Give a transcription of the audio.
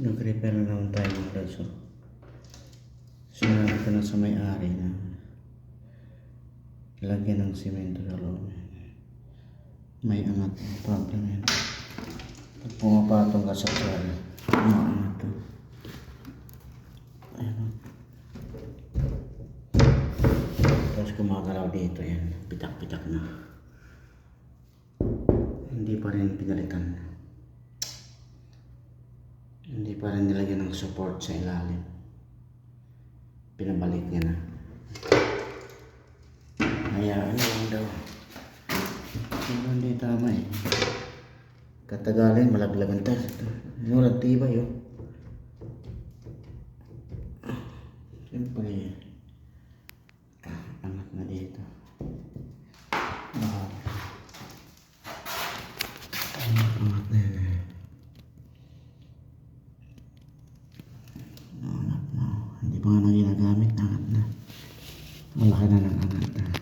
Nag-repair na naman tayo ng braso. Sinabi ko na sa may-ari na lagyan ng simento sa loob. May angat ang problem yan. Pag pumapatong ka sa tsara, umaangat to. Ayan. Tapos gumagalaw dito yan. Pitak-pitak na. Hindi pa rin pinalitan. Hindi pa rin nilagyan ng support sa ilalim. Pinabalik niya na. Hayaan lang daw. Pero hindi tama eh. Katagalan, malaglagan tayo. Murag tibay oh. Siyempre, angat na dito. Angat na yun eh. Angat na. Hindi pa nga na ginagamit. Angat na. Malaki na lang angat na.